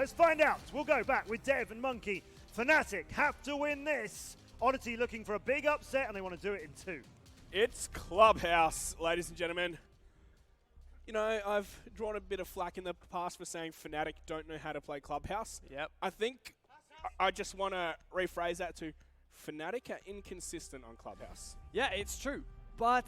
Let's find out. We'll go back with Dev and Monkey. Fnatic have to win this. Oddity looking for a big upset, and they want to do it in 2. It's Clubhouse, ladies and gentlemen. You know, I've drawn a bit of flack in the past for saying Fnatic don't know how to play Clubhouse. Yep. I think I just want to rephrase that to Fnatic are inconsistent on Clubhouse. Yeah, it's true. But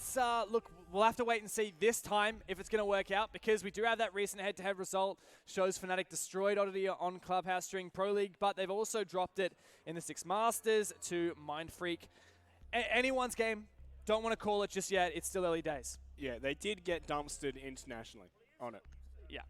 look, we'll have to wait and see this time if it's going to work out, because we do have that recent head-to-head result. Shows Fnatic destroyed Oddity on Clubhouse during Pro League, but they've also dropped it in the Six Masters to Mindfreak. Anyone's game. Don't want to call it just yet. It's still early days. Yeah, they did get dumpstered internationally on it. Yeah.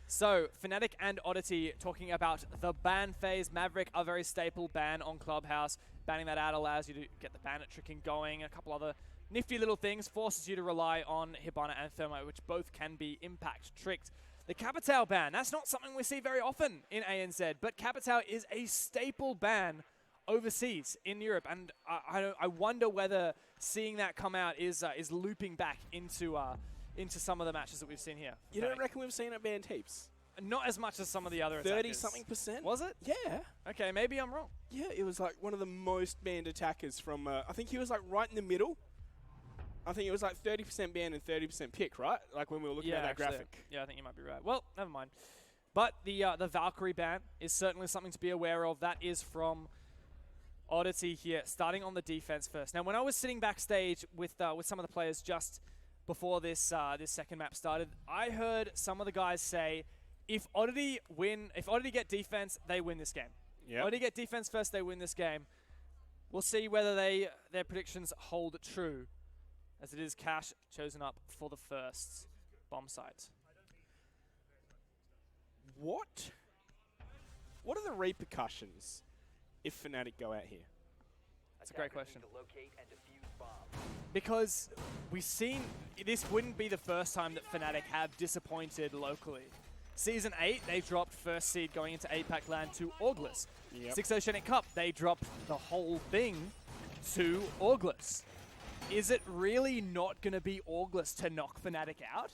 So, Fnatic and Oddity talking about the ban phase. Maverick, a very staple ban on Clubhouse. Banning that out allows you to get the bandit tricking going. A couple other nifty little things. Forces you to rely on Hibana and Thermite, which both can be impact tricked. The Capitao ban, that's not something we see very often in ANZ, but Capitao is a staple ban overseas in Europe, and I wonder whether seeing that come out is looping back into some of the matches that we've seen here. You don't reckon we've seen it banned heaps? Not as much as some of the other 30-something%. Was it? Yeah. Okay, maybe I'm wrong. Yeah, it was like one of the most banned attackers from, I think he was like right in the middle. I think it was like 30% ban and 30% pick, right? Like when we were looking at that graphic. Yeah, I think you might be right. Well, never mind. But the Valkyrie ban is certainly something to be aware of. That is from Oddity here, starting on the defense first. Now, when I was sitting backstage with some of the players just before this this second map started, I heard some of the guys say, if Oddity get defense, they win this game. Yep. Oddity get defense first, they win this game. We'll see whether their predictions hold true, as it is Cash chosen up for the first bomb site. What are the repercussions if Fnatic go out here? That's a great question. Because we've seen, this wouldn't be the first time that Fnatic have disappointed locally. Season 8, they dropped first seed going into APAC LAN to August. Yep. Six Oceanic Cup, they dropped the whole thing to August. Is it really not going to be August to knock Fnatic out?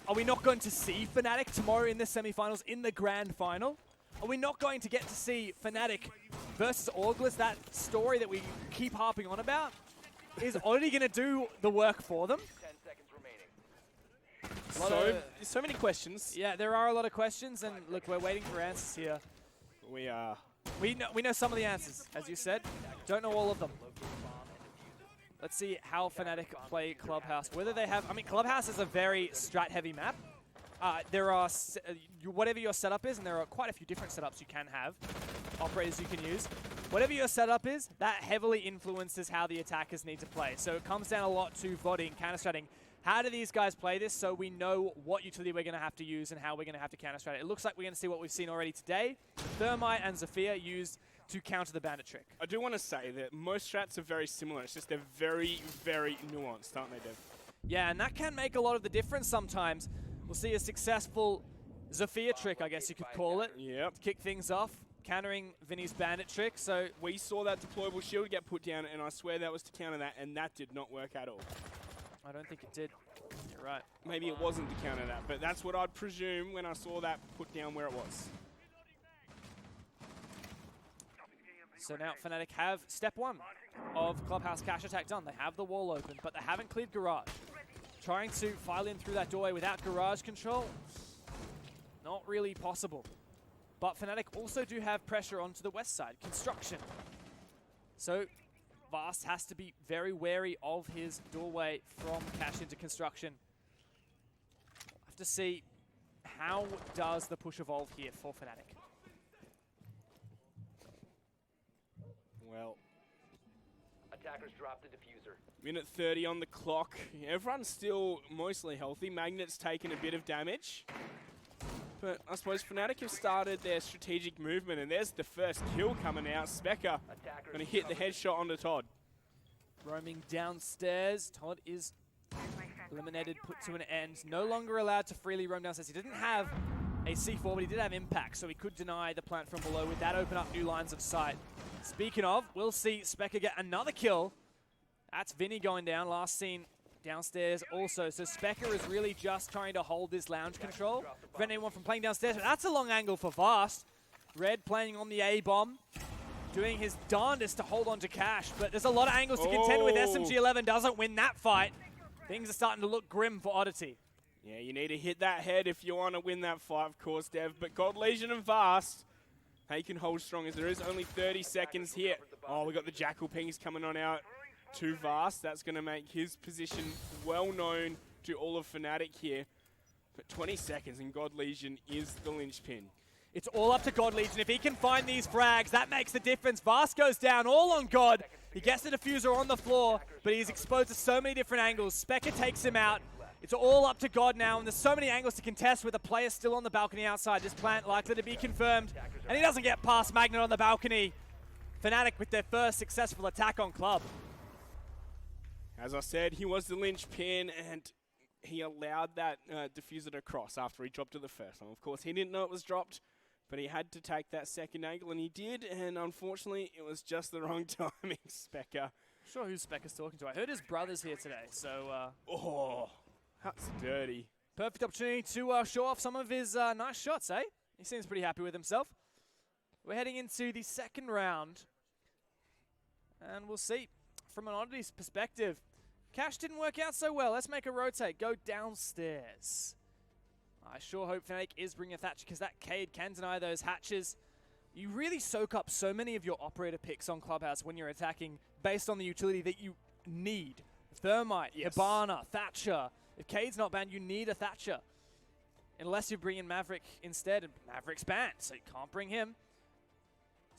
Are we not going to see Fnatic tomorrow in the semifinals, in the grand final? Are we not going to get to see Fnatic versus August, that story that we keep harping on about? Is Oddity going to do the work for them? 10 seconds remaining. So many questions. Yeah, there are a lot of questions, and look, we're waiting for answers here. We are. We know some of the answers, as you said. Don't know all of them. Let's see how Fnatic play Clubhouse. Whether they have, I mean, Clubhouse is a very strat-heavy map. There are, whatever your setup is, and there are quite a few different setups you can have, operators you can use. Whatever your setup is, that heavily influences how the attackers need to play. So it comes down a lot to VODing, counter-stratting. How do these guys play this so we know what utility we're going to have to use and how we're going to have to counter-strat it? It looks like we're going to see what we've seen already today. Thermite and Zofia used to counter the bandit trick. I do want to say that most strats are very similar. It's just they're very, very nuanced, aren't they, Dev? Yeah, and that can make a lot of the difference sometimes. We'll see a successful Zofia trick, I guess you could call it. Yep. To kick things off, countering Vinny's bandit trick. So we saw that deployable shield get put down, and I swear that was to counter that, and that did not work at all. I don't think it did. You're right. Maybe it wasn't to counter that, but that's what I'd presume when I saw that put down where it was. So now Fnatic have step one of Clubhouse Cash Attack done. They have the wall open, but they haven't cleared Garage. Trying to file in through that doorway without Garage control, not really possible. But Fnatic also do have pressure onto the west side, construction. So Vast has to be very wary of his doorway from Cash into construction. We'll have to see how does the push evolve here for Fnatic. Well, Attackers drop the diffuser. minute 30 on the clock. Everyone's still mostly healthy. Magnet's taken a bit of damage. But I suppose Fnatic have started their strategic movement, and there's the first kill coming out. Specker going to hit the headshot onto Todd. Roaming downstairs, Todd is eliminated, put to an end. No longer allowed to freely roam downstairs. He didn't have a C4, but he did have impact, so he could deny the plant from below. With that, open up new lines of sight. Speaking of, we'll see Specker get another kill. That's Vinny going down. Last seen Downstairs also. So Specker is really just trying to hold this lounge control, prevent anyone from playing downstairs. But that's a long angle for Vast. Red playing on the A-bomb, doing his darndest to hold on to Cash. But there's a lot of angles to contend with. SMG11 doesn't win that fight. Things are starting to look grim for Oddity. Yeah, you need to hit that head if you want to win that fight, of course, Dev. But God Legion and Vast, they can hold strong as there is only 30 seconds here. Oh, we got the Jackal pings coming on out to Vast. That's going to make his position well known to all of Fnatic here. But 20 seconds and God Legion is the linchpin. It's all up to God Legion. If he can find these frags, that makes the difference. Vast goes down all on God. He gets the diffuser on the floor, but he's exposed to so many different angles. Specker takes him out. It's all up to God now, and there's so many angles to contest with a player still on the balcony outside. This plant likely to be confirmed, and he doesn't get past Magnet on the balcony. Fnatic with their first successful attack on Club. As I said, he was the linchpin, and he allowed that diffuser to cross after he dropped to the first one. Of course, he didn't know it was dropped, but he had to take that second angle, and he did, and unfortunately, it was just the wrong timing, Specker. Sure who Specker's talking to. I heard his brother's here today, so... oh, that's dirty. Perfect opportunity to show off some of his nice shots, eh? He seems pretty happy with himself. We're heading into the second round, and we'll see. From an Oddity's perspective, Cash didn't work out so well. Let's make a rotate. Go downstairs. I sure hope Fnatic is bringing a Thatcher, because that Cade can deny those hatches. You really soak up so many of your operator picks on Clubhouse when you're attacking based on the utility that you need. Thermite, yes. Hibana, Thatcher. If Cade's not banned, you need a Thatcher. Unless you bring in Maverick instead, and Maverick's banned, so you can't bring him.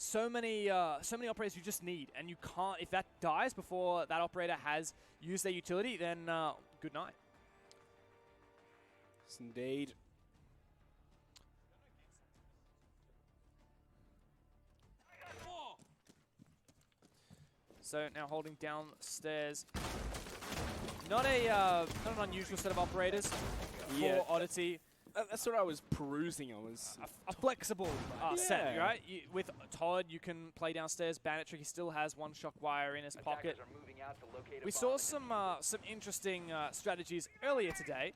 So many operators you just need, and you can't. If that dies before that operator has used their utility, then good night. Yes, indeed. So now holding downstairs. Not an unusual set of operators for Oddity. That's what I was perusing. I was A flexible set, right? With Todd, you can play downstairs. Bandit Trick, he still has one shock wire in his pocket. We saw some interesting strategies earlier today.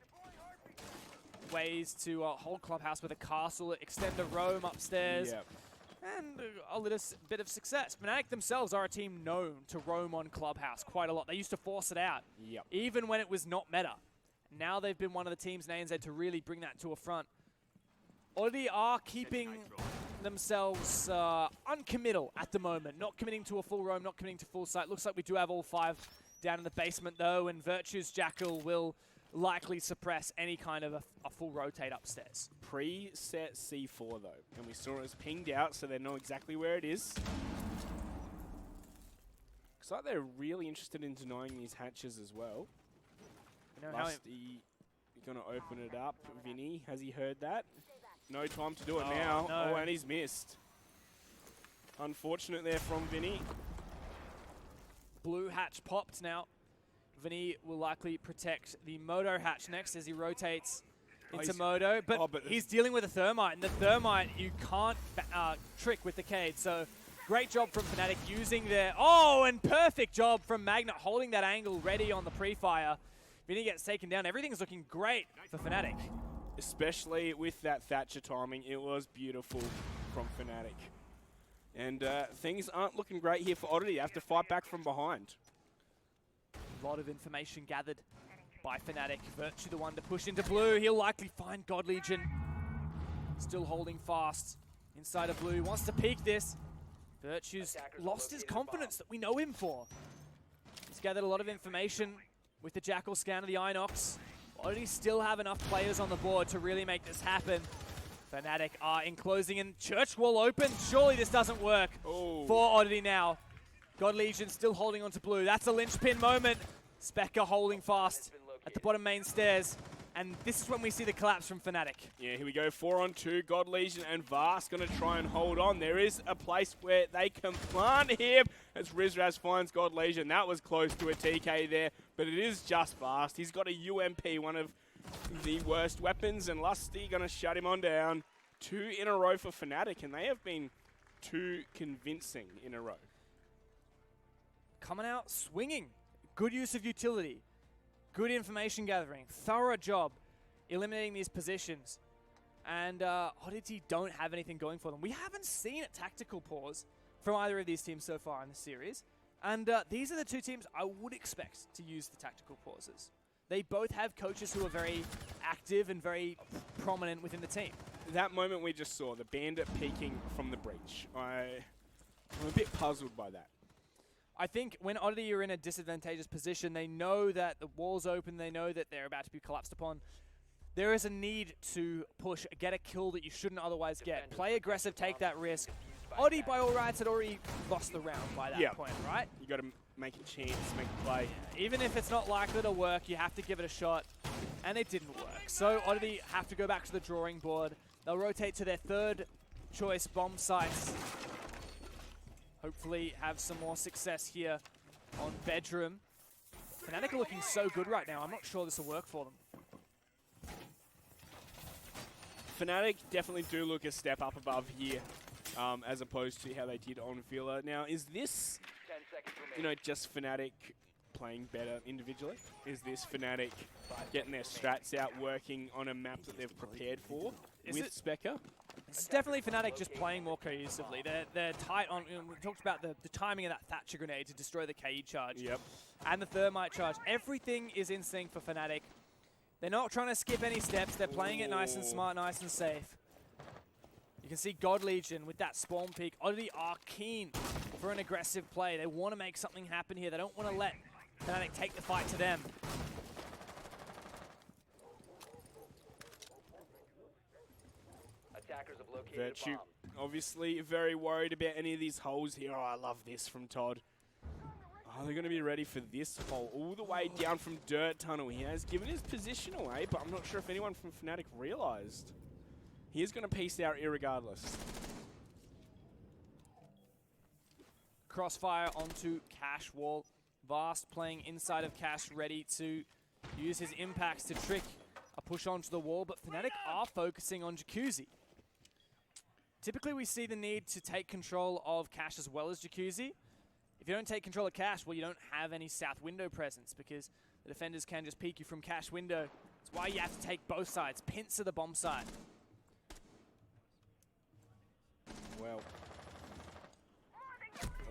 Ways to hold Clubhouse with a castle, extend a roam upstairs. Yep. And a little bit of success. Fnatic themselves are a team known to roam on Clubhouse quite a lot. They used to force it out, even when it was not meta. Now they've been one of the teams in ANZ to really bring that to a front. Oddity are keeping themselves uncommittal at the moment. Not committing to a full roam, not committing to full site. Looks like we do have all 5 down in the basement though, and Virtue's Jackal will likely suppress any kind of a full rotate upstairs. Preset C4 though, and we saw it was pinged out, so they know exactly where it is. Looks like they're really interested in denying these hatches as well. You know Lusty gonna open it up. Vinny, has he heard that? No time to do it now. No. Oh, and he's missed. Unfortunate there from Vinny. Blue hatch popped now. Vinny will likely protect the Moto hatch next as he rotates into Moto. But he's dealing with a Thermite, and the Thermite you can't trick with the Cade. So great job from Fnatic using their... Oh, and perfect job from Magnet holding that angle ready on the pre-fire. Vinny gets taken down. Everything's looking great for Fnatic. Especially with that Thatcher timing, it was beautiful from Fnatic. And things aren't looking great here for Oddity. They have to fight back from behind. A lot of information gathered by Fnatic. Virtue the one to push into blue. He'll likely find God Legion. Still holding fast inside of blue. Wants to peek this. Virtue's lost his confidence that we know him for. He's gathered a lot of information with the Jackal scan of the Inox. Oddity still have enough players on the board to really make this happen. Fnatic are enclosing and Church Wall open. Surely this doesn't work for Oddity now. God Legion still holding on to blue. That's a linchpin moment. Specker holding fast at the bottom main stairs. And this is when we see the collapse from Fnatic. Yeah, here we go. 4-on-2. God Legion and Vast going to try and hold on. There is a place where they can plant him as Rizraz finds God Legion. That was close to a TK there, but it is just Vast. He's got a UMP, one of the worst weapons, and Lusty going to shut him on down. 2 in a row for Fnatic, and they have been too convincing in a row. Coming out swinging. Good use of utility. good information gathering, thorough job eliminating these positions. And Oddity don't have anything going for them. We haven't seen a tactical pause from either of these teams so far in the series. And these are the two teams I would expect to use the tactical pauses. They both have coaches who are very active and very prominent within the team. That moment we just saw, the Bandit peeking from the breach, I'm a bit puzzled by that. I think when Oddity are in a disadvantageous position, they know that the wall's open, they know that they're about to be collapsed upon. There is a need to push, get a kill that you shouldn't otherwise get. Play aggressive, take that risk. Oddity, by all rights, had already lost the round by that point, right? You got to make a chance, make a play. Yeah. Even if it's not likely to work, you have to give it a shot. And it didn't work. So Oddity have to go back to the drawing board. They'll rotate to their third choice bomb sites. Hopefully have some more success here on Bedroom. Fnatic are looking so good right now. I'm not sure this will work for them. Fnatic definitely do look a step up above here, as opposed to how they did on Villa. Now, is this, 10 seconds remaining. just Fnatic playing better individually? Is this Fnatic getting their strats out, working on a map that they've prepared for with Specker? It's definitely Fnatic just playing more cohesively. They're tight on, we talked about the timing of that Thatcher grenade to destroy the KE charge. Yep. And the thermite charge. Everything is in sync for Fnatic. They're not trying to skip any steps. They're playing it nice and smart, nice and safe. You can see God Legion with that spawn peak. Oddity are keen for an aggressive play. They want to make something happen here. They don't want to let Fnatic take the fight to them. Attackers have located Virtue, a bomb. obviously very worried about any of these holes here. Oh, I love this from Todd. Oh, they're going to be ready for this hole all the way down from Dirt Tunnel. He has given his position away, but I'm not sure if anyone from Fnatic realized. He is going to piece out irregardless. Crossfire onto Cash Wall. Vast playing inside of Cash, ready to use his impacts to trick a push onto the wall, but Fnatic are focusing on Jacuzzi. Typically we see the need to take control of Cash as well as Jacuzzi. If you don't take control of Cash, well, you don't have any south window presence because the defenders can just peek you from Cash window. That's why you have to take both sides. Pincer the bomb side. Well.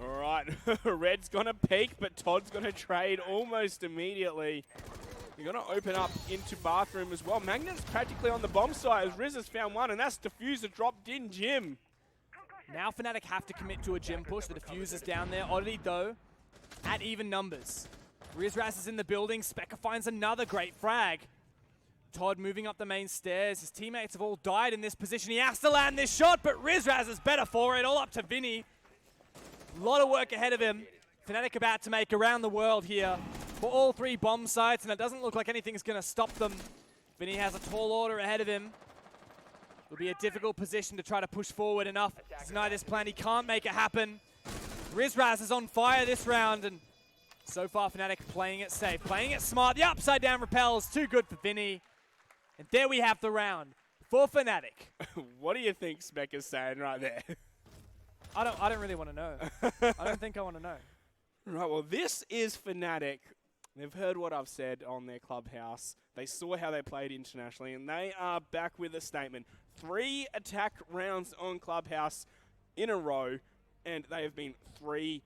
All right, Red's going to peek, but Todd's going to trade almost immediately. You're going to open up into bathroom as well. Magnet's practically on the bomb site as Riz has found one, and that's Diffuser dropped in Jim. Now Fnatic have to commit to a gym push. The Diffuser's down there. Oddity, though, at even numbers. Rizraz is in the building. Specker finds another great frag. Todd moving up the main stairs. His teammates have all died in this position. He has to land this shot, but Rizraz is better for it. All up to Vinny. A lot of work ahead of him. Fnatic about to make around the world here for all three bomb sites, and it doesn't look like anything's going to stop them. Vinny has a tall order ahead of him. It'll be a difficult position to try to push forward enough to deny this plan. He can't make it happen. Rizraz is on fire this round, and so far Fnatic playing it safe, playing it smart. The upside down repels, too good for Vinny. And there we have the round for Fnatic. What do you think Specker's saying right there? I don't really want to know. I don't think I want to know. Right, well, this is Fnatic. They've heard what I've said on their clubhouse. They saw how they played internationally, and they are back with a statement. 3 attack rounds on clubhouse in a row, and they have been 3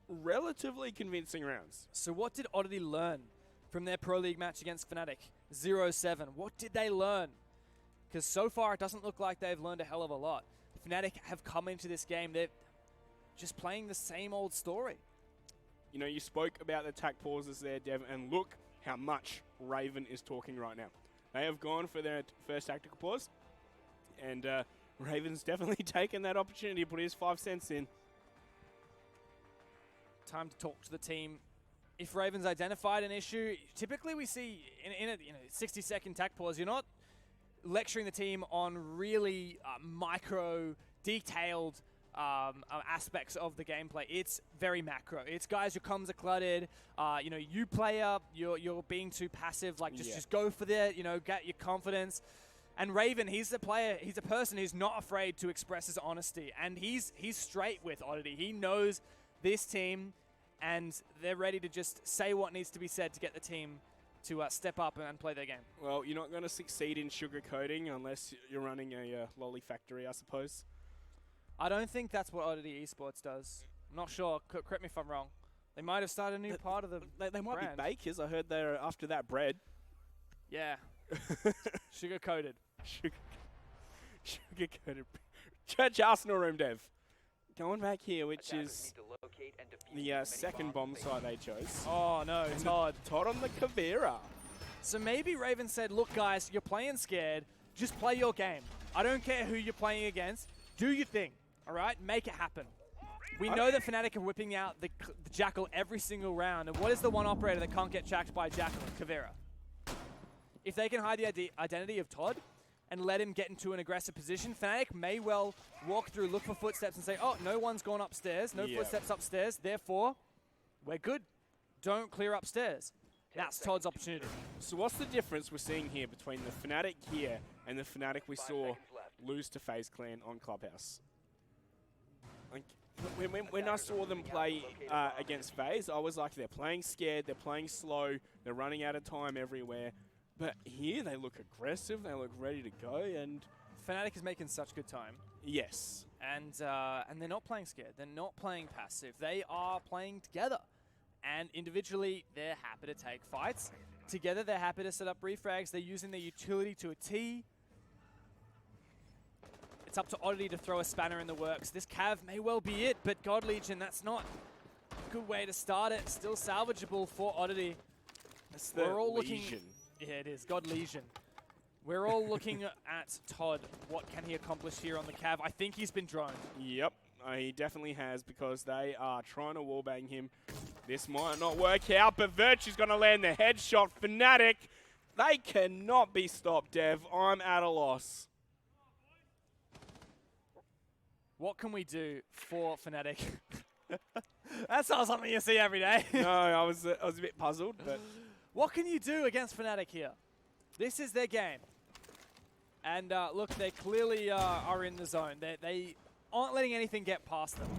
relatively convincing rounds. So what did Oddity learn from their Pro League match against Fnatic? 0-7. What did they learn? Because so far it doesn't look like they've learned a hell of a lot. Fnatic have come into this game, they're just playing the same old story. You know, you spoke about the attack pauses there, Dev, and look how much Raven is talking right now. They have gone for their first tactical pause, and Raven's definitely taken that opportunity to put his 5 cents in. Time to talk to the team. If Raven's identified an issue, typically we see in a 60-second tac pause, you're not lecturing the team on really micro, detailed aspects of the gameplay. It's very macro. It's guys, your comms are cluttered. You player, you're being too passive. Like just go for that. Get your confidence. And Raven, he's the player. He's a person who's not afraid to express his honesty, and he's straight with Oddity. He knows this team, and they're ready to just say what needs to be said to get the team to step up and play their game. Well, you're not going to succeed in sugarcoating unless you're running a lolly factory, I suppose. I don't think that's what Oddity Esports does. I'm not sure. Correct me if I'm wrong. They might have started a new part of the They might brand. be bakers. I heard they're after that bread. Yeah. Sugar-coated. Sugar-coated. Church Arsenal room, Dev. Going back here, which Attackers is need to locate and defuse the as many second bomb bombs as site they chose. Oh, no, Todd. Todd on the Kavira. So maybe Raven said, look, guys, you're playing scared. Just play your game. I don't care who you're playing against. Do your thing, all right? Make it happen. We know that Fnatic are whipping out the Jackal every single round. And what is the one operator that can't get jacked by Jackal? Kavira. If they can hide the identity of Todd and let him get into an aggressive position, Fnatic may well walk through, look for footsteps and say, oh, no one's gone upstairs. No footsteps upstairs. Therefore, we're good. Don't clear upstairs. That's Todd's opportunity. So what's the difference we're seeing here between the Fnatic here and the Fnatic we 5 saw seconds left. lose to FaZe Clan on Clubhouse? Like, when I saw them play against FaZe, I was like, they're playing scared, they're playing slow, they're running out of time everywhere. But here they look aggressive, they look ready to go, and Fnatic is making such good time. yes. And they're not playing scared. They're not playing passive. They are playing together. And individually, they're happy to take fights. Together, they're happy to set up refrags. They're using their utility to a T. It's up to Oddity to throw a spanner in the works. This Cav may well be it, but God Legion, that's not a good way to start it. Still salvageable for Oddity. That's the We're all Legion. looking... Yeah, it is. God Legion. We're all looking at Todd. What can he accomplish here on the Cav? I think he's been droned. Yep, he definitely has, because they are trying to wallbang him. This might not work out, but Virtue's going to land the headshot. Fnatic, they cannot be stopped, Dev. I'm at a loss. What can we do for Fnatic? That's not something you see every day. No, I was a bit puzzled, but What can you do against Fnatic here? This is their game. And look, they clearly are in the zone. They aren't letting anything get past them.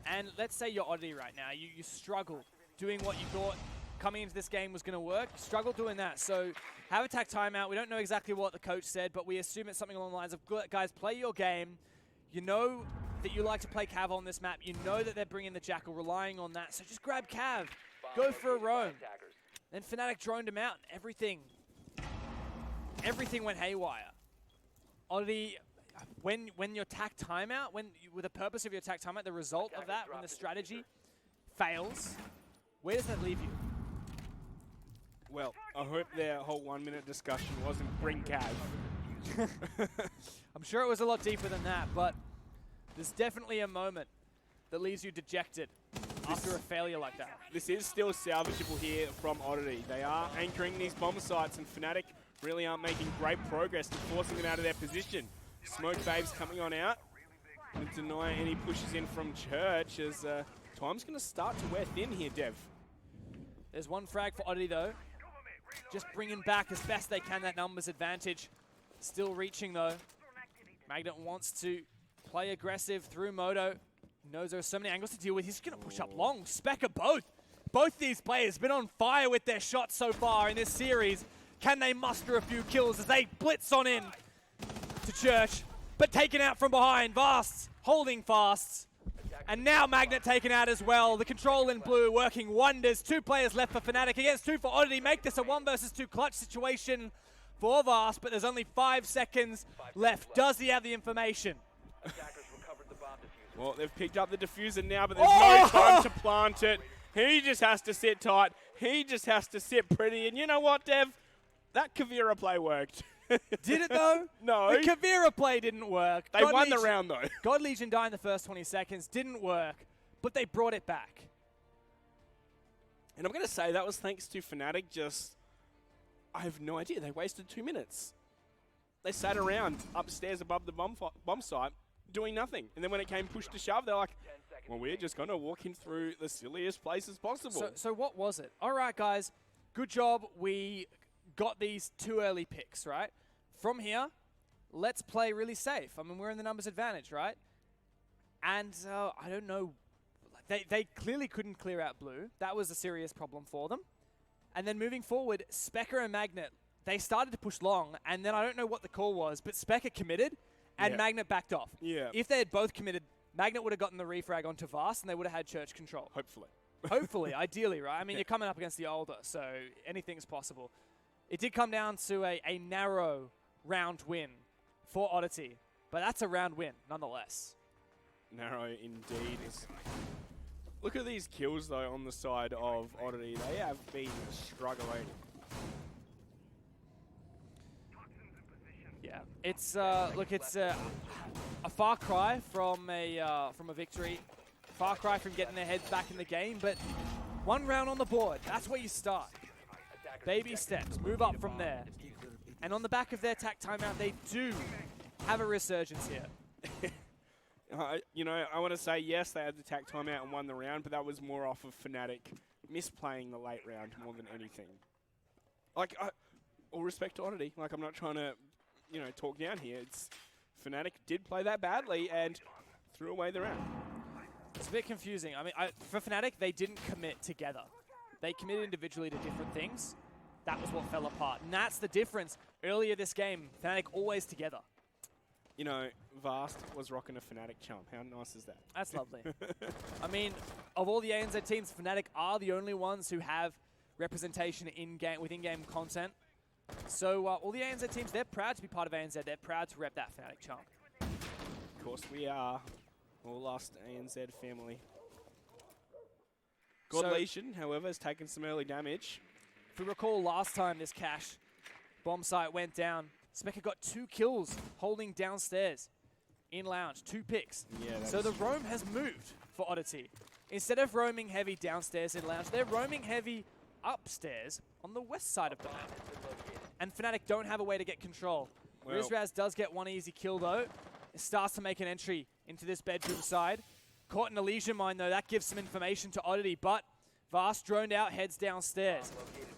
And let's say you're Oddity right now. You struggle doing what you thought coming into this game was going to work. You struggle doing that. So have attack timeout. We don't know exactly what the coach said, but we assume it's something along the lines of, guys, play your game. You know that you like to play Cav on this map. You know that they're bringing the Jackal, relying on that. So just grab Cav. Go for a roam. Then Fnatic droned him out. Everything went haywire. Oddity, when your attack timeout, with the purpose of your attack timeout, the result of that, when the strategy fails, where does that leave you? well, I hope their whole 1 minute discussion wasn't bring Cav. I'm sure it was a lot deeper than that, but there's definitely a moment that leaves you dejected after a failure like that. This is still salvageable here from Oddity. They are anchoring these bomb sites, and Fnatic really aren't making great progress to forcing them out of their position. Smoke Babes coming on out to deny any pushes in from Church, as time's going to start to wear thin here, Dev. There's one frag for Oddity, though. Just bringing back as best they can that numbers advantage. Still reaching, though. Magnet wants to play aggressive through Moto. Knows there are so many angles to deal with. He's going to push up long. Specker both. Both these players been on fire with their shots so far in this series. Can they muster a few kills as they blitz on in to Church? But taken out from behind. Vasts holding fast. And now Magnet taken out as well. The control in blue working wonders. 2 players left for Fnatic against 2 for Oddity. Make this a 1 versus 2 clutch situation for Vast, but there's only 5 seconds left. Does he have the information? Attackers recovered the bomb diffuser. Well, they've picked up the diffuser now, but there's no time to plant it. He just has to sit tight. He just has to sit pretty. And you know what, Dev? That Kavira play worked. Did it though? No. The Kavira play didn't work. They won the round, though. God Legion died in the first 20 seconds. Didn't work, but they brought it back. And I'm going to say that was thanks to Fnatic just... I have no idea. They wasted 2 minutes. They sat around upstairs above the bomb site doing nothing. And then when it came push to shove, they're like, well, we're just going to walk him through the silliest places possible. So what was it? All right, guys. Good job. We got these 2 early picks, right? From here, let's play really safe. I mean, we're in the numbers advantage, right? And I don't know. They clearly couldn't clear out blue. That was a serious problem for them. And then moving forward, Specker and Magnet, they started to push long, and then I don't know what the call was, but Specker committed, and Magnet backed off. Yeah. If they had both committed, Magnet would have gotten the refrag onto Vast, and they would have had Church control. Hopefully. Hopefully, ideally, right? I mean, you're coming up against the older, so anything's possible. It did come down to a narrow round win for Oddity, but that's a round win nonetheless. Narrow indeed. Look at these kills, though, on the side of Oddity. They have been struggling. Yeah, it's look, it's a far cry from a victory, far cry from getting their heads back in the game. But one round on the board, that's where you start. Baby steps, move up from there, and on the back of their tack timeout, they do have a resurgence here. You know, I want to say yes, they had the tack timeout and won the round, but that was more off of Fnatic misplaying the late round more than anything. Like, all respect to Oddity. Like, I'm not trying to, you know, talk down here. It's Fnatic did play that badly and threw away the round. It's a bit confusing. I mean, for Fnatic, they didn't commit together. They committed individually to different things. That was what fell apart. And that's the difference. Earlier this game, Fnatic always together. You know, Vast was rocking a Fnatic chump. How nice is that? That's lovely. I mean, of all the ANZ teams, Fnatic are the only ones who have representation in-game with in-game content. So all the ANZ teams, they're proud to be part of ANZ. They're proud to rep that Fnatic chump. Of course we are. All lost ANZ family. Godlesion, however, has taken some early damage. If we recall last time this cache bomb site went down, Specker got 2 kills holding downstairs in lounge, 2 picks. Yeah, so the roam has moved for Oddity. Instead of roaming heavy downstairs in lounge, they're roaming heavy upstairs on the west side of the map. And Fnatic don't have a way to get control. Well, Rizraz does get one easy kill though. It starts to make an entry into this bedroom side. Caught in a lesion mine though, that gives some information to Oddity, but Vast droned out, heads downstairs.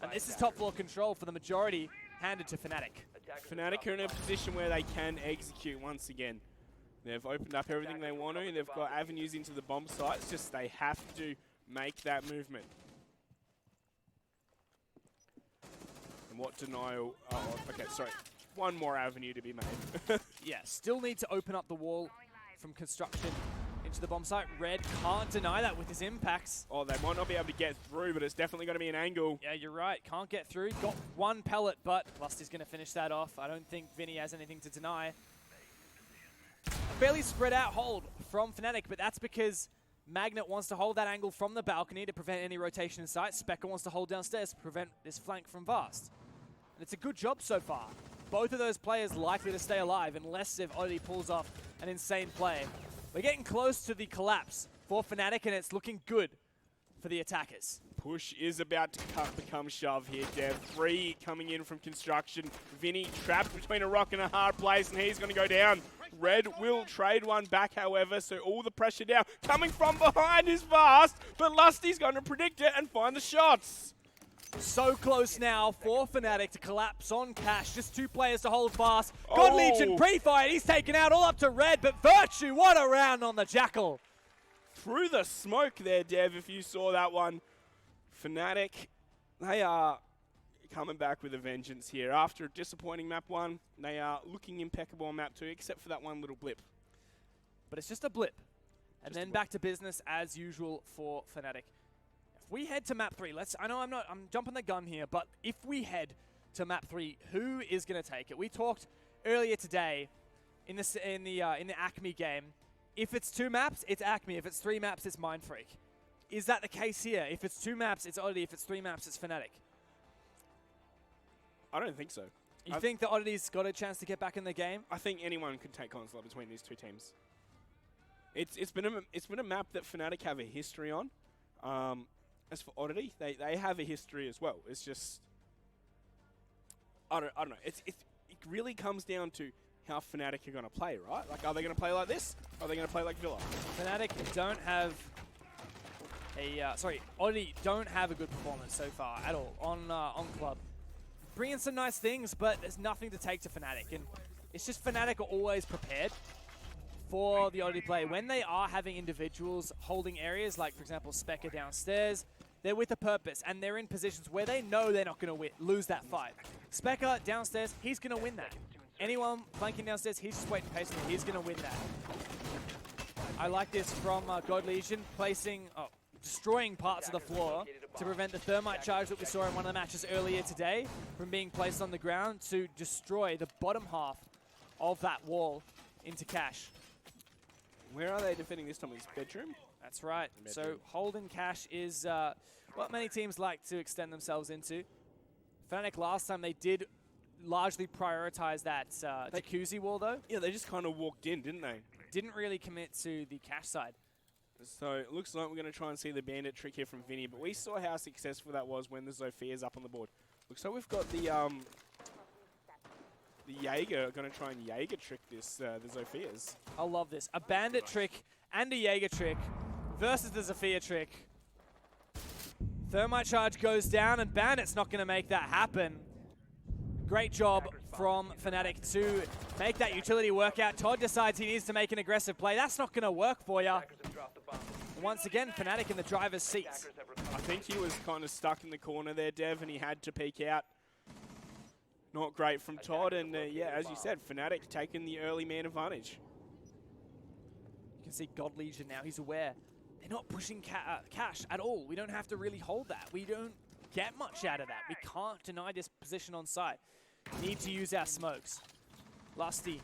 And this is top floor control for the majority, handed to Fnatic. Fnatic are in a position where they can execute once again. They've opened up everything they want to. They've got avenues into the bomb site. It's just they have to make that movement. And what denial... Oh, okay, sorry. One more avenue to be made. Yeah, still need to open up the wall from construction into the bomb site. Red can't deny that with his impacts. Oh, they might not be able to get through, but it's definitely going to be an angle. Yeah, you're right. Can't get through. Got 1 pellet, but Lusty's going to finish that off. I don't think Vinny has anything to deny. A fairly spread out hold from Fnatic, but that's because Magnet wants to hold that angle from the balcony to prevent any rotation in sight. Specker wants to hold downstairs to prevent this flank from Vast. And it's a good job so far. Both of those players likely to stay alive unless if Oddity pulls off an insane play. We're getting close to the collapse for Fnatic, and it's looking good for the attackers. Push is about to become shove here, Dev. 3 coming in from construction. Vinny trapped between a rock and a hard place, and he's going to go down. Red will trade one back, however, so all the pressure down. Coming from behind is Vast, but Lusty's going to predict it and find the shots. So close now for Fnatic to collapse on Cash. Just 2 players to hold fast. God Legion pre-fire. He's taken out all up to Red, but Virtue, what a round on the Jackal. Through the smoke there, Dev, if you saw that one. Fnatic, they are coming back with a vengeance here. After a disappointing map 1, they are looking impeccable on map 2, except for that one little blip. But it's just a blip. And then back to business as usual for Fnatic. We head to map 3. I know I'm jumping the gun here, but if we head to map 3, who is going to take it? We talked earlier today in the Acme game. If it's 2 maps, it's Acme. If it's 3 maps, it's Mindfreak. Is that the case here? If it's 2 maps, it's Oddity. If it's 3 maps, it's Fnatic. I don't think so. You think that Oddity's got a chance to get back in the game? I think anyone could take console between these 2 teams. It's been a map that Fnatic have a history on. As for Oddity, they have a history as well. It's just, I don't know. It really comes down to how Fnatic are going to play, right? Like, are they going to play like this? Or are they going to play like Villa? Fnatic don't have Oddity don't have a good performance so far at all on club. Bringing some nice things, but there's nothing to take to Fnatic, and it's just Fnatic are always prepared for the Oddity play. When they are having individuals holding areas, like for example Specker downstairs, they're with a purpose, and they're in positions where they know they're not going to lose that fight. Specker downstairs, he's going to win that. Anyone flanking downstairs, he's just waiting patiently. He's going to win that. I like this from God Legion, destroying parts of the floor to prevent the thermite charge that we saw in one of the matches earlier today from being placed on the ground to destroy the bottom half of that wall into Cash. Where are they defending this time? His bedroom? That's right. So Holden Cash is what many teams like to extend themselves into. Fnatic last time they did largely prioritize that jacuzzi wall though. Yeah, they just kind of walked in, didn't they? Didn't really commit to the Cash side. So it looks like we're going to try and see the bandit trick here from Vinny, but we saw how successful that was when the Zophia's up on the board. Looks like we've got the Jaeger going to try and Jaeger trick this, the Zophia's. I love this. A bandit trick and a Jaeger trick versus the Zofia trick. Thermite charge goes down and Bandit's not going to make that happen. Great job from Fnatic to make that utility work out. Todd decides he needs to make an aggressive play. That's not going to work for you. Once again, Fnatic in the driver's seat. I think he was kind of stuck in the corner there, Dev, and he had to peek out. Not great from Todd, and yeah, as you said, Fnatic taking the early man advantage. You can see God Legion now, he's aware. They're not pushing Cash at all. We don't have to really hold that. We don't get much out of that. We can't deny this position on site. Need to use our smokes. Lusty,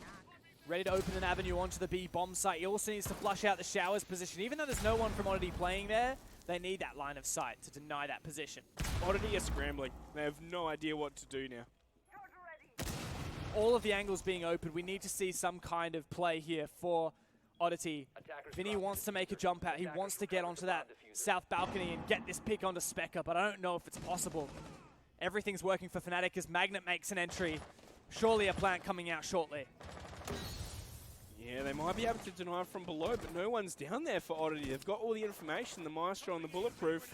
ready to open an avenue onto the B bomb site. He also needs to flush out the showers position. Even though there's no one from Oddity playing there, they need that line of sight to deny that position. Oddity are scrambling. They have no idea what to do now. All of the angles being open, we need to see some kind of play here for Oddity. Vinny wants to make a jump out. He wants to get onto that south balcony and get this pick onto Specker, but I don't know if it's possible. Everything's working for Fnatic as Magnet makes an entry. Surely a plant coming out shortly. Yeah, they might be able to deny from below, but no one's down there for Oddity. They've got all the information, the Maestro and the Bulletproof,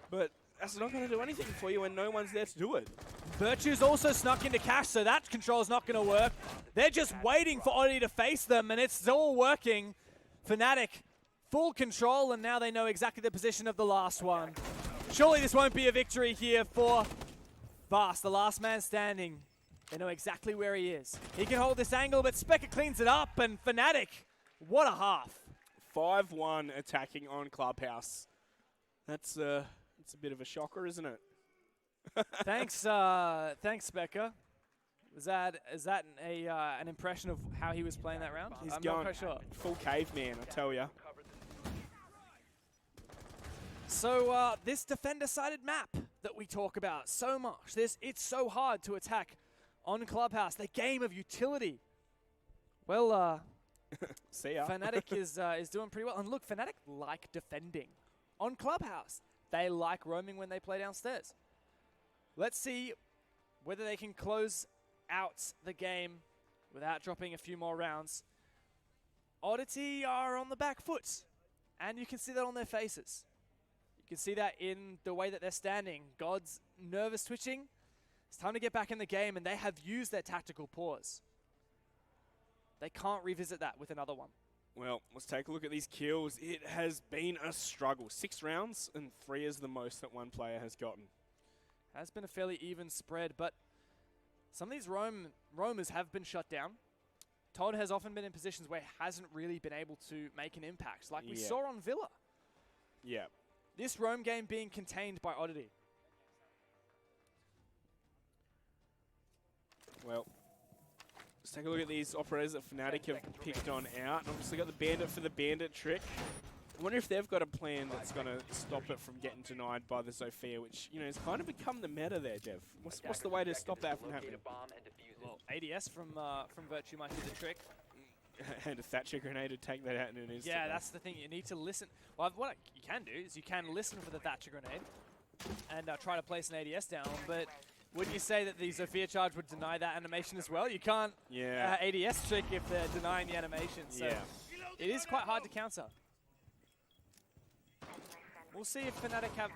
but that's not going to do anything for you when no one's there to do it. Virtue's also snuck into Cash, so that control's not going to work. They're just waiting for Oddity to face them, and it's all working. Fnatic, full control, and now they know exactly the position of the last one. Surely this won't be a victory here for Vast, the last man standing. They know exactly where he is. He can hold this angle, but Specker cleans it up, and Fnatic, what a half. 5-1 attacking on Clubhouse. That's a bit of a shocker, isn't it? Thanks, Specker. Is that an impression of how he was playing that round? He's I'm going not quite sure. Full caveman, I tell you. So this defender-sided map that we talk about so much, it's so hard to attack on Clubhouse, the game of utility. Well, see ya. Fnatic is doing pretty well. And look, Fnatic like defending on Clubhouse. They like roaming when they play downstairs. Let's see whether they can close out the game without dropping a few more rounds. Oddity are on the back foot, and you can see that on their faces. You can see that in the way that they're standing. God's nervous twitching. It's time to get back in the game, and they have used their tactical pause. They can't revisit that with another one. Well, let's take a look at these kills. It has been a struggle. 6 rounds, and 3 is the most that one player has gotten. Has been a fairly even spread, but some of these roamers have been shut down. Todd has often been in positions where he hasn't really been able to make an impact, like we saw on Villa. Yeah. This roam game being contained by Oddity. Well, let's take a look at these operators that Fnatic have picked on out. And obviously got the Bandit for the Bandit trick. I wonder if they've got a plan that's going to stop it from getting denied by the Zofia, which, you know, has kind of become the meta there, Dev. What's the way to stop that from happening? Well, ADS from Virtue might do the trick. And a Thatcher grenade would take that out in an instant. Yeah, that's the thing. You need to listen. Well, what you can do is you can listen for the Thatcher grenade and try to place an ADS down, but wouldn't you say that the Zofia charge would deny that animation as well? You can't ADS trick if they're denying the animation, so it is quite hard to counter. We'll see if Fnatic have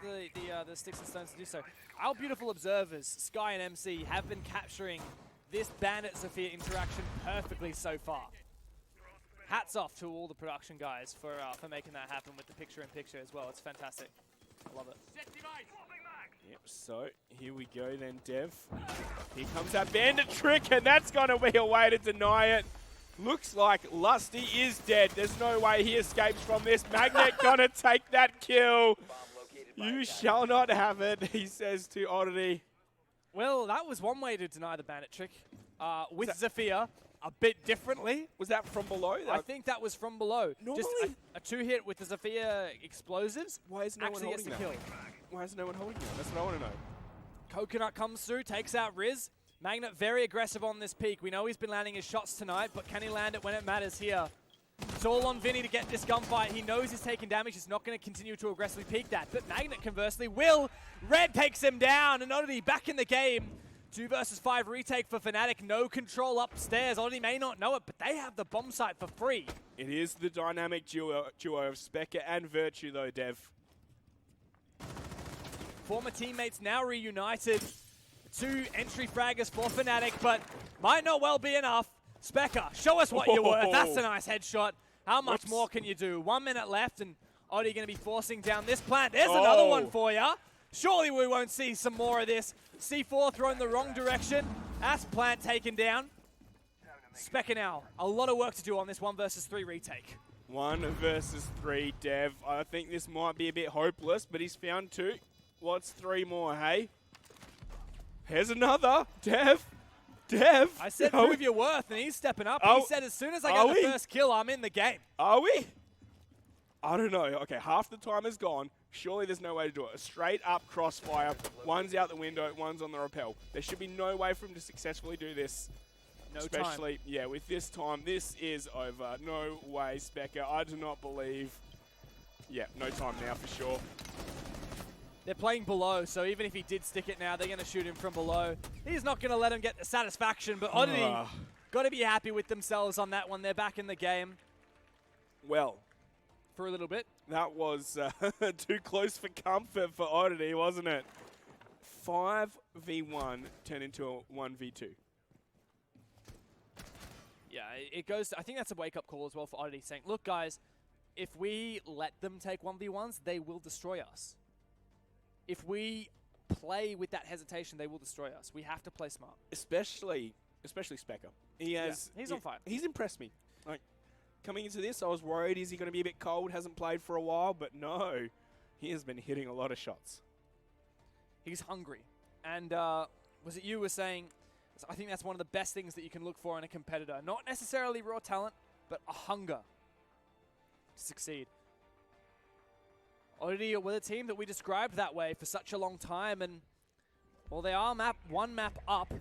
the sticks and stones to do so. Our beautiful observers, Sky and MC, have been capturing this Bandit-Zofia interaction perfectly so far. Hats off to all the production guys for making that happen with the picture-in-picture as well. It's fantastic. Love it. Yep, so here we go then, Dev. Here comes that bandit trick, and that's going to be a way to deny it. Looks like Lusty is dead. There's no way he escapes from this. Magnet going to take that kill. You shall not have it, he says to Oddity. Well, that was one way to deny the bandit trick. With Zafir, a bit differently. Was that from below? I think that was from below. Normally, just a two-hit with the Zafir explosives. Why is no one actually gets holding the that? kill. Why is no one holding that? That's what I want to know. Coconut comes through, takes out Riz. Magnet very aggressive on this peak. We know he's been landing his shots tonight, but can he land it when it matters here? It's all on Vinny to get this gunfight. He knows he's taking damage. He's not going to continue to aggressively peek that. But Magnet, conversely, will. Red takes him down, and Oddity back in the game. 2 versus 5 retake for Fnatic. No control upstairs. Oddity may not know it, but they have the bomb site for free. It is the dynamic duo of Specker and Virtue, though, Dev. Former teammates now reunited. 2 entry fraggers for Fnatic, but might not well be enough. Specker, show us what you're worth. That's a nice headshot. How much more can you do? 1 minute left, and Oddity going to be forcing down this plant. There's another one for you. Surely we won't see some more of this. C4 thrown the wrong direction. That's plant taken down. Specker now, a lot of work to do on this 1 versus 3 retake. 1 versus 3, Dev. I think this might be a bit hopeless, but he's found 2. What's 3 more, hey? Here's another. Dev. I said prove your worth, and he's stepping up. He said as soon as I get the first kill, I'm in the game. Are we? I don't know. Okay, half the time is gone. Surely there's no way to do it. A straight up crossfire. One's out the window, one's on the rappel. There should be no way for him to successfully do this. No Especially, time. yeah, with this time, this is over. No way, Specker. I do not believe. Yeah, no time now for sure. They're playing below, so even if he did stick it now, they're going to shoot him from below. He's not going to let him get the satisfaction, but Oddity got to be happy with themselves on that one. They're back in the game. Well, for a little bit. That was too close for comfort for Oddity, wasn't it? 5v1 turned into a 1v2. Yeah, it goes. I think that's a wake-up call as well for Oddity, saying, look, guys, if we let them take 1v1s, they will destroy us. If we play with that hesitation, they will destroy us. We have to play smart. Especially Specker. He's on fire. He's impressed me. Like, coming into this, I was worried, is he going to be a bit cold? Hasn't played for a while, but no. He has been hitting a lot of shots. He's hungry. And was it you were saying, I think that's one of the best things that you can look for in a competitor. Not necessarily raw talent, but a hunger to succeed. Oddity were the team that we described that way for such a long time, and well, they are one map up.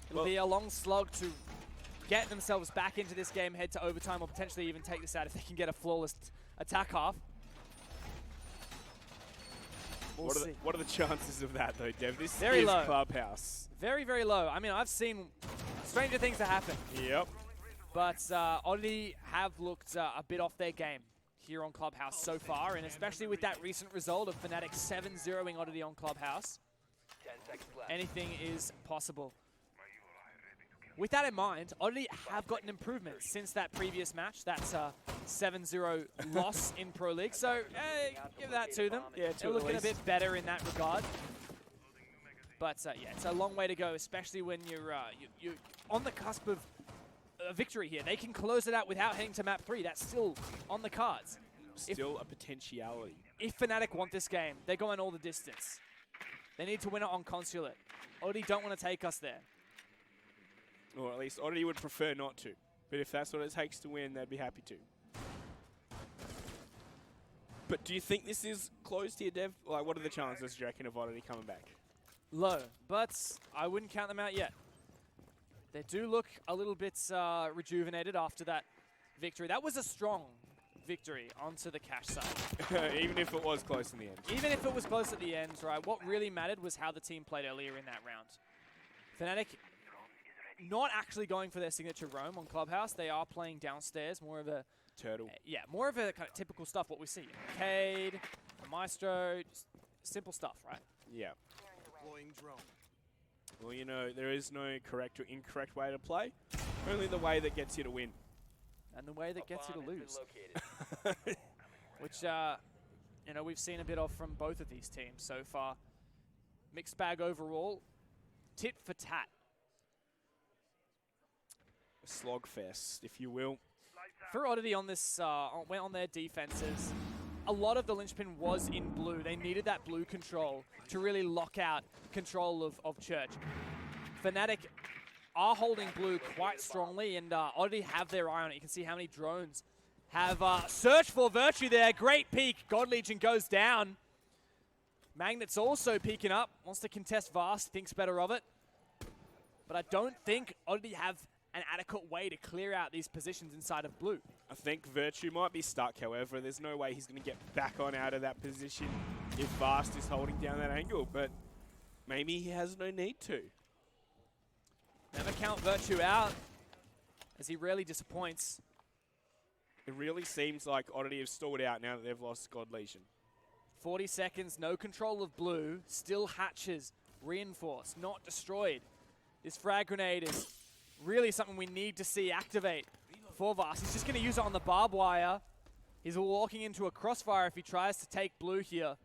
It'll be a long slog to get themselves back into this game, head to overtime, or potentially even take this out if they can get a flawless attack half. We'll see. What are the chances of that, though, Dev? This very is low. Clubhouse. Very, very low. I mean, I've seen stranger things that happen. Yep. But Oddity have looked a bit off their game here on Clubhouse so far, and especially with that recent result of Fnatic 7-0ing Oddity on Clubhouse, anything is possible. With that in mind, Oddity have gotten improvement since that previous match. That's a 7-0 loss in Pro League, so give that to them. Yeah, they're looking a bit better in that regard. But yeah, it's a long way to go, especially when you're on the cusp of a victory here. They can close it out without heading to map 3. That's still on the cards. Still a potentiality. If Fnatic want this game, they're going all the distance. They need to win it on Consulate. Oddity don't want to take us there. Or at least Oddity would prefer not to. But if that's what it takes to win, they'd be happy to. But do you think this is closed here, Dev? Like, what are the chances, do you reckon, of Oddity coming back? Low, but I wouldn't count them out yet. They do look a little bit rejuvenated after that victory. That was a strong victory onto the cash side. Even if it was close in the end. Even if it was close at the end, right? What really mattered was how the team played earlier in that round. Fnatic not actually going for their signature roam on Clubhouse. They are playing downstairs, more of a... Turtle. Yeah, more of a kind of typical stuff, what we see. Cade, Maestro, just simple stuff, right? Yeah. Well, you know, there is no correct or incorrect way to play. Only the way that gets you to win. And the way that gets you to lose. Which, you know, we've seen a bit of from both of these teams so far. Mixed bag overall, tit for tat. A slogfest, if you will. For Oddity on this, went on their defenses. A lot of the linchpin was in blue. They needed that blue control to really lock out control of Church. Fnatic are holding blue quite strongly, and Oddity have their eye on it. You can see how many drones have searched for Virtue there. Great peek. God Legion goes down. Magnet's also peeking up. Wants to contest Vast. Thinks better of it. But I don't think Oddity have an adequate way to clear out these positions inside of blue. I think Virtue might be stuck, however. There's no way he's going to get back on out of that position if Vast is holding down that angle, but maybe he has no need to. Never count Virtue out, as he rarely disappoints. It really seems like Oddity have stalled out now that they've lost God Legion. 40 seconds, no control of blue. Still hatches, reinforced, not destroyed. This frag grenade is really something we need to see activate for Vast. He's just going to use it on the barbed wire. He's walking into a crossfire if he tries to take blue here.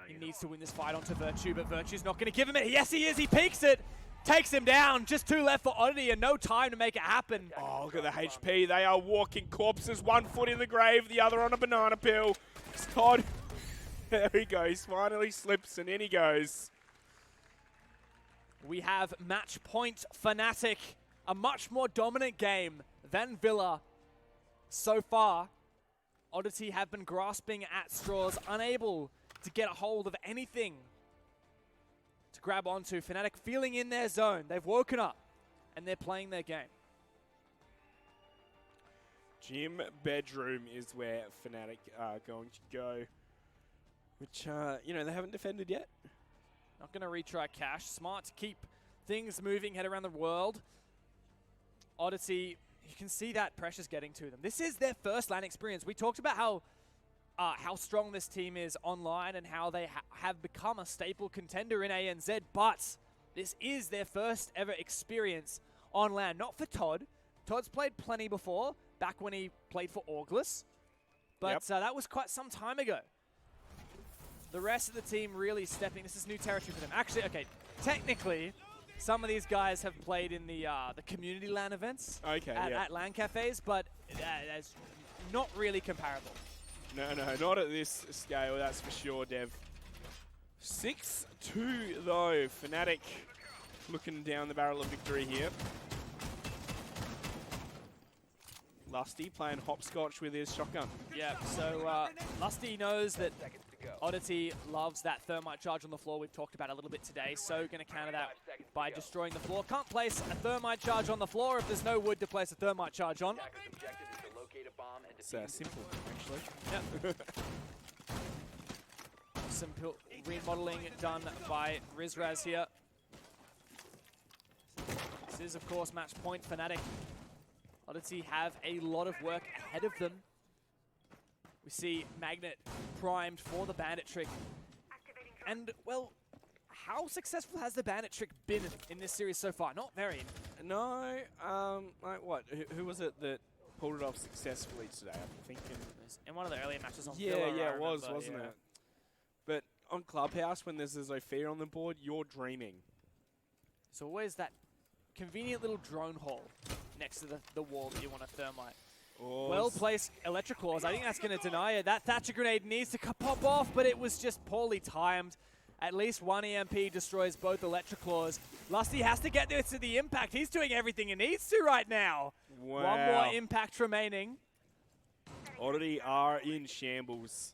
He needs to win this fight onto Virtue, but Virtue's not going to give him it. Yes, he is. He peeks it. Takes him down. Just 2 left for Oddity and no time to make it happen. Oh, look at the HP. They are walking corpses. 1 foot in the grave, the other on a banana peel. It's Todd. There he goes. Finally slips and in he goes. We have match point Fnatic. A much more dominant game than Villa so far. Oddity have been grasping at straws, unable to get a hold of anything to grab onto. Fnatic feeling in their zone. They've woken up and they're playing their game. Gym bedroom is where Fnatic are going to go, which, you know, they haven't defended yet. Not going to retry Cash. Smart to keep things moving, head around the world. Oddity, you can see that pressure's getting to them. This is their first LAN experience. We talked about how strong this team is online and how they have become a staple contender in ANZ, but this is their first ever experience on LAN. Not for Todd. Todd's played plenty before, back when he played for August, but that was quite some time ago. The rest of the team really stepping. This is new territory for them. Actually, okay, technically, some of these guys have played in the community LAN events at LAN cafes, but that's not really comparable. No, not at this scale, that's for sure, Dev. 6-2 though. Fnatic looking down the barrel of victory here. Lusty playing hopscotch with his shotgun. Yeah, so Lusty knows that Oddity loves that thermite charge on the floor. We've talked about it a little bit today, so going to counter that by destroying the floor. Can't place a thermite charge on the floor if there's no wood to place a thermite charge on. It's simple, actually. Yep. Simple remodeling done by Rizraz here. This is, of course, match point Fnatic. Oddity have a lot of work ahead of them. We see Magnet primed for the Bandit trick. And, well, how successful has the Bandit trick been in this series so far? Not very. No, like what? Who was it that pulled it off successfully today? I'm thinking. In one of the earlier matches on Yeah, Villa, it was, wasn't it? But on Clubhouse, when there's a Zofia on the board, you're dreaming. It's always that convenient little drone hole next to the wall that you want to thermite. Oh, Well-placed electric claws. I think that's going to deny it. That Thatcher grenade needs to pop off, but it was just poorly timed. At least one EMP destroys both electric claws. Lusty has to get this to the impact. He's doing everything he needs to right now. Wow. One more impact remaining. Oddity are in shambles.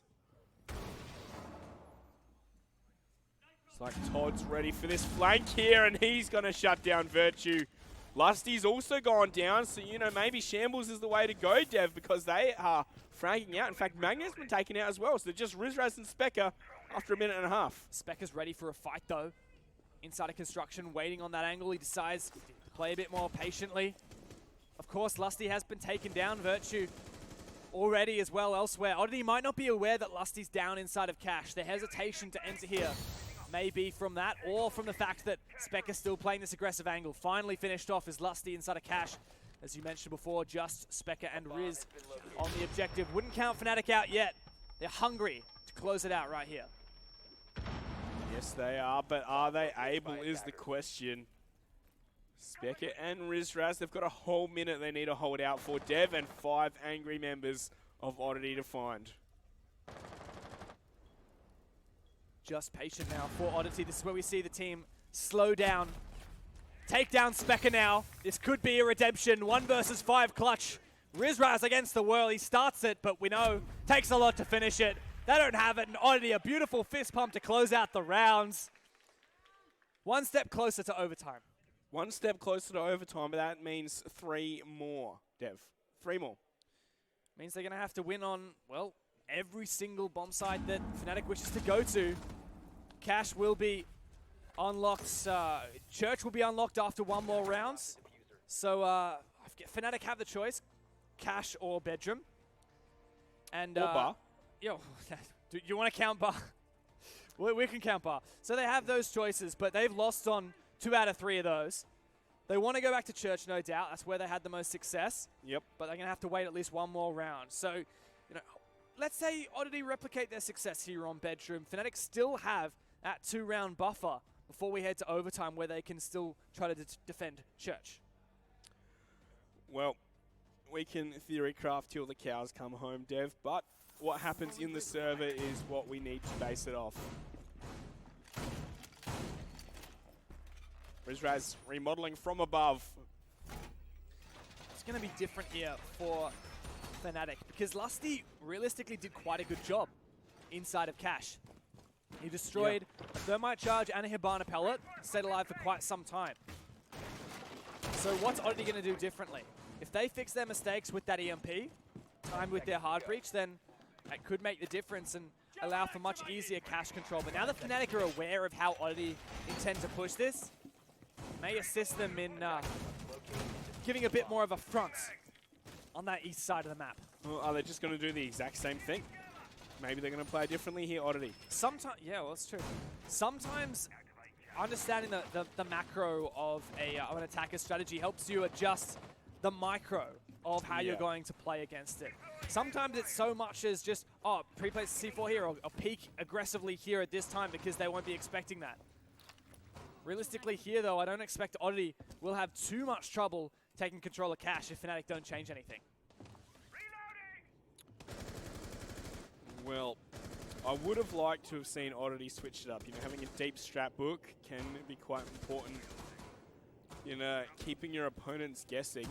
It's like Todd's ready for this flank here, and he's going to shut down Virtue. Lusty's also gone down, so, you know, maybe shambles is the way to go, Dev, because they are fragging out. In fact, Magnet's been taken out as well, so just Rizraz and Specker after a minute and a half. Specker's ready for a fight, though. Inside of construction, waiting on that angle. He decides to play a bit more patiently. Of course, Lusty has been taken down. Virtue already as well elsewhere. Oddity might not be aware that Lusty's down inside of Cash. The hesitation to enter here may be from that, or from the fact that Specker's still playing this aggressive angle. Finally finished off as Lusty inside of Cash. As you mentioned before, just Specker and Riz on the objective. Wouldn't count Fnatic out yet. They're hungry to close it out right here. Yes, they are, but are they able is the question. Speckett and Rizraz, they've got a whole minute they need to hold out for. Dev and 5 angry members of Oddity to find. Just patient now for Oddity. This is where we see the team slow down. Take down Specker now. This could be a redemption. 1 versus 5 clutch. Rizraz against the world. He starts it, but we know takes a lot to finish it. They don't have it, and Oddity, a beautiful fist pump to close out the rounds. 1 step closer to overtime. 1 step closer to overtime, but that means 3 more, Dev. 3 more. Means they're going to have to win on, well, every single bomb site that Fnatic wishes to go to. Cash will be unlocked. Church will be unlocked after 1 more rounds. So Fnatic have the choice, Cash or Bedroom. And, or Bar. Yo, do you want to count Bar? we can count Bar. So they have those choices, but they've lost on 2 out of 3 of those. They want to go back to Church, no doubt. That's where they had the most success. Yep. But they're going to have to wait at least 1 more round. So, you know, let's say Oddity replicate their success here on Bedroom. Fnatic still have that 2-round buffer before we head to overtime where they can still try to defend Church. Well, we can theory craft till the cows come home, Dev, but what happens in the server is what we need to base it off. Rizraz remodeling from above. It's going to be different here for Fnatic because Lusty realistically did quite a good job inside of Cash. He destroyed a Thermite Charge and a Hibana Pellet, stayed alive for quite some time. So what's Oddity going to do differently? If they fix their mistakes with that EMP, timed with their hard breach, then that could make the difference and allow for much easier Cash control. But now that Fnatic are aware of how Oddity intend to push this, may assist them in giving a bit more of a front on that east side of the map. Well, are they just going to do the exact same thing? Maybe they're going to play differently here, Oddity. Sometimes, yeah, well, that's true. Sometimes understanding the macro of an attacker's strategy helps you adjust the micro of how you're going to play against it. Sometimes it's so much as just, pre-place C4 here or peek aggressively here at this time because they won't be expecting that. Realistically here, though, I don't expect Oddity will have too much trouble taking control of Cash if Fnatic don't change anything. Well, I would have liked to have seen Oddity switch it up. You know, having a deep strat book can be quite important in keeping your opponents guessing.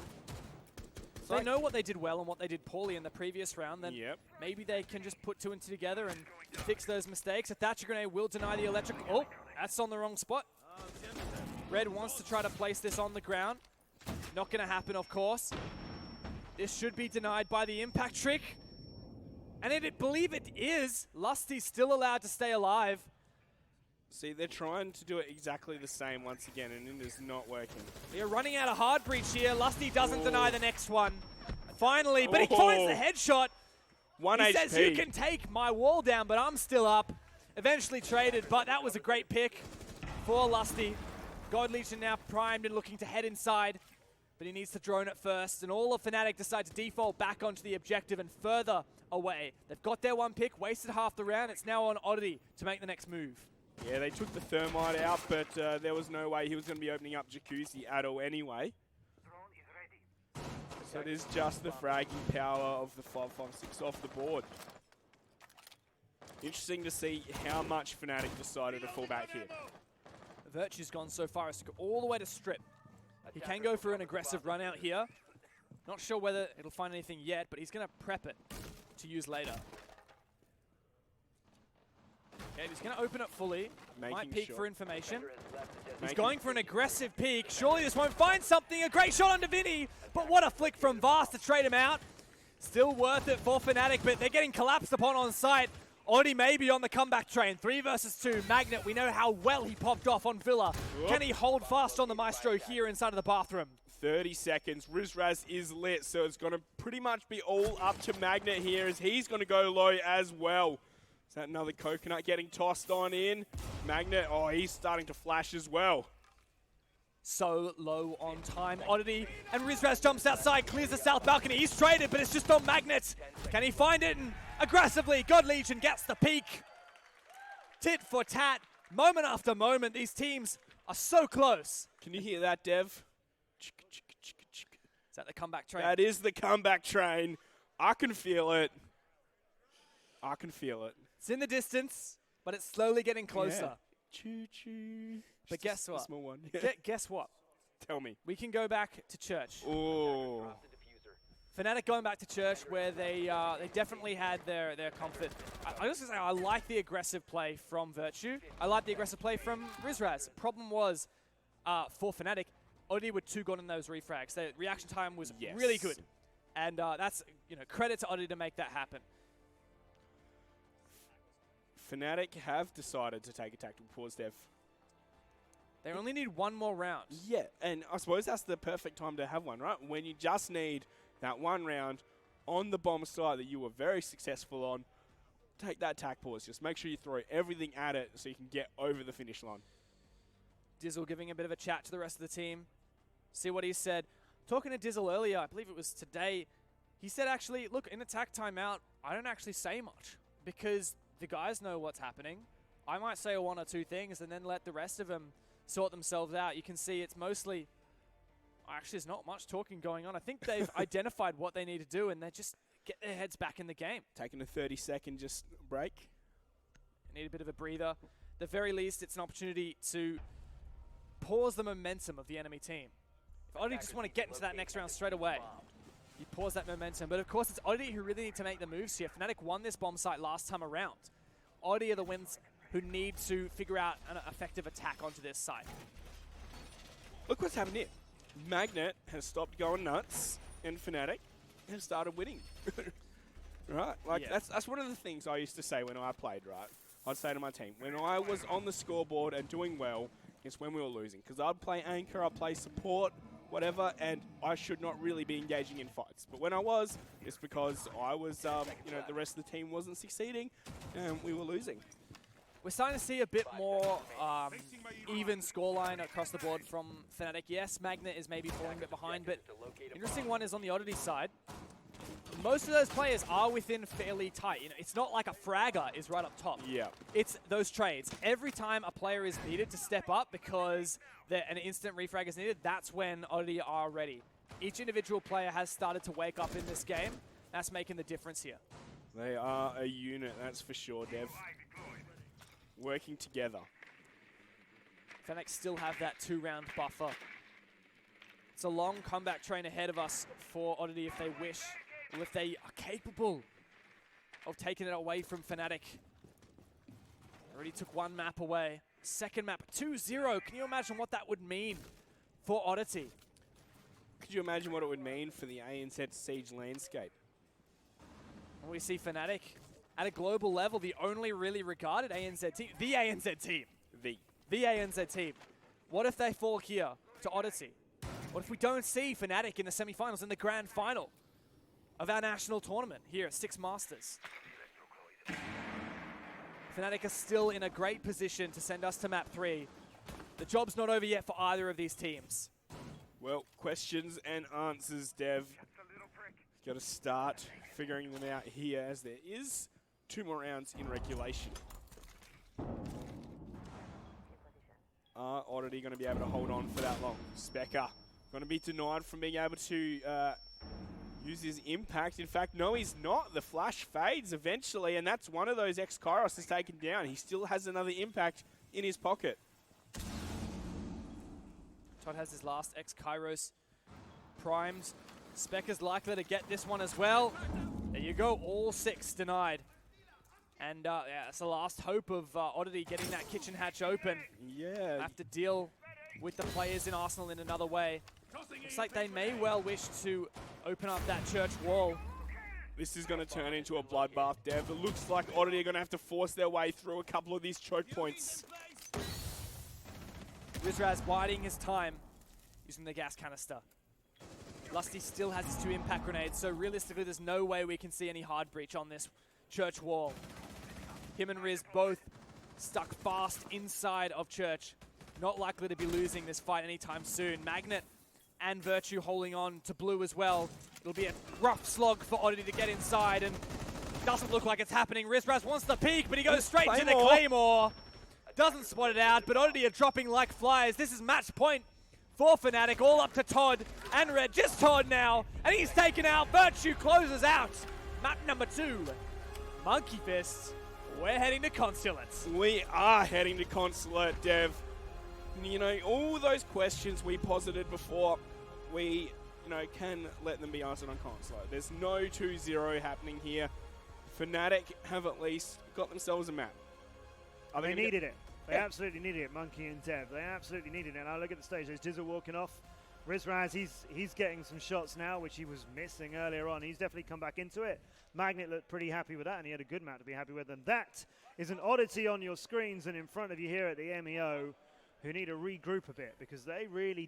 If they know what they did well and what they did poorly in the previous round, then maybe they can just put 2 and 2 together and fix those mistakes. A Thatcher Grenade will deny the electric. Oh, that's on the wrong spot. Red wants to try to place this on the ground. Not going to happen, of course. This should be denied by the impact trick. And I believe it is. Lusty's still allowed to stay alive. See, they're trying to do it exactly the same once again, and it is not working. They're running out of hard breach here. Lusty doesn't deny the next one. Finally, but he finds the headshot. 1 he HP. says, you can take my wall down, but I'm still up. Eventually traded, but that was a great pick for Lusty. God Legion now primed and looking to head inside, but he needs to drone it first, and all of Fnatic decide to default back onto the objective and further away. They've got their 1 pick, wasted half the round. It's now on Oddity to make the next move. Yeah, they took the Thermite out, but there was no way he was going to be opening up Jacuzzi at all anyway. So it is just the fragging power of the 556 off the board. Interesting to see how much Fnatic decided to fall back here. Virtue's gone so far as to go all the way to strip. He can go for an aggressive run out here. Not sure whether it'll find anything yet, but he's going to prep it to use later. Okay, he's going to open it fully. Might peek for information. He's going for an aggressive peek. Surely this won't find something. A great shot onto Vinny, but what a flick from Vast to trade him out. Still worth it for Fnatic, but they're getting collapsed upon on site. Oddity may be on the comeback train. 3 versus 2. Magnet, we know how well he popped off on Villa. Whoop. Can he hold fast on the Maestro here inside of the bathroom? 30 seconds. Rizraz is lit, so it's going to pretty much be all up to Magnet here as he's going to go low as well. Is that another coconut getting tossed on in? Magnet, oh, he's starting to flash as well. So low on time. Oddity and Rizraz jumps outside, clears the south balcony. He's traded, but it's just on Magnet. Can he find it? And aggressively. God Legion gets the peak. Tit for tat, moment after moment. These teams are so close. Can you hear that, Dev? Is that the comeback train? That is the comeback train. I can feel it. I can feel it. It's in the distance, but it's slowly getting closer. Yeah. Choo-choo. But guess what? A small one. Guess what? Tell me. We can go back to church. Oh. Fnatic going back to church where they definitely had their comfort. I just say I like the aggressive play from Virtue. I like the aggressive play from Rizraz. Problem was for Fnatic, Oddity were too good in those refrags. Their reaction time was really good, and that's credit to Oddity to make that happen. Fnatic have decided to take a tactical pause, Dev. They only need one more round. Yeah, and I suppose that's the perfect time to have one, right? When you just need that one round on the bomb site that you were very successful on, take that tac pause. Just make sure you throw everything at it so you can get over the finish line. Dizzle giving a bit of a chat to the rest of the team. See what he said. Talking to Dizzle earlier, I believe it was today, he said actually, look, in attack timeout, I don't actually say much because the guys know what's happening. I might say one or two things and then let the rest of them sort themselves out. You can see it's mostly, actually there's not much talking going on. I think they've identified what they need to do and they just get their heads back in the game. Taking a 30-second just break. Need a bit of a breather. At the very least, it's an opportunity to pause the momentum of the enemy team. If Oddity just want to get into that next round straight away, you pause that momentum. But of course, it's Oddity who really need to make the moves here. Fnatic won this bomb site last time around. Oddity are the ones who need to figure out an effective attack onto this site. Look what's happened here. Magnet has stopped going nuts, and Fnatic has started winning. Right? Like, that's one of the things I used to say when I played, right? I'd say to my team, when I was on the scoreboard and doing well, it's when we were losing. Because I'd play anchor, I'd play support, whatever, and I should not really be engaging in fights. But when I was, it's because I was, the rest of the team wasn't succeeding, and we were losing. We're starting to see a bit more even scoreline across the board from Fnatic. Yes, Magnet is maybe falling a bit behind, but interesting one is on the Oddity side. Most of those players are within fairly tight. It's not like a fragger is right up top. Yeah. It's those trades. Every time a player is needed to step up because an instant refrag is needed, that's when Oddity are ready. Each individual player has started to wake up in this game. That's making the difference here. They are a unit, that's for sure, Dev. Working together. Fnatic still have that 2-round buffer. It's a long comeback train ahead of us for Oddity if they wish, or if they are capable of taking it away from Fnatic. Already took one map away. Second map, 2-0. Can you imagine what that would mean for Oddity? Could you imagine what it would mean for the ANZ Siege landscape? And we see Fnatic at a global level, the only really regarded ANZ team. The ANZ team. The ANZ team. What if they fall here to Oddity? What if we don't see Fnatic in the semi-finals, in the grand final of our national tournament here at Six Masters? Fnatic are still in a great position to send us to map 3. The job's not over yet for either of these teams. Well, questions and answers, Dev. Got to start figuring them out here as there is 2 more rounds in regulation. Are Oddity going to be able to hold on for that long? Specker going to be denied from being able to use his impact. In fact, no, he's not. The flash fades eventually, and that's one of those X-Kairos is taken down. He still has another impact in his pocket. Todd has his last X-Kairos primed. Specker's likely to get this one as well. There you go, all 6 denied. And yeah, it's the last hope of Oddity getting that kitchen hatch open. Yeah. Have to deal with the players in Arsenal in another way. Looks like they may well wish to open up that church wall. This is going to turn into a bloodbath, Dev. It looks like Oddity are going to have to force their way through a couple of these choke points. Rizraz biding his time using the gas canister. Lusty still has his 2 impact grenades, so realistically there's no way we can see any hard breach on this church wall. Him and Riz both stuck fast inside of church. Not likely to be losing this fight anytime soon. Magnet and Virtue holding on to blue as well. It'll be a rough slog for Oddity to get inside, and Doesn't look like it's happening. Rizraz wants the peek, but he goes straight to the Claymore. Claymore. Doesn't spot it out, but Oddity are dropping like flies. This is match point for Fnatic, all up to Todd and Red. Just Todd now, and he's taken out. Virtue closes out. Map number 2, Monkey Fist. We're heading to Consulate. We are heading to Consulate, Dev. You know, all those questions we posited before, we, you know, can let them be answered on Consulate. There's no 2-0 happening here. Fnatic have at least got themselves a map. Are They gonna needed it. They Yeah. absolutely needed it, Monkey and Dev. They absolutely needed it. Now look at the stage. There's Jizzle walking off. Rizraz, he's getting some shots now, which he was missing earlier on. He's definitely come back into it. Magnet looked pretty happy with that, and he had a good map to be happy with. And that is an Oddity on your screens and in front of you here at the MEO, who need to regroup a bit because they really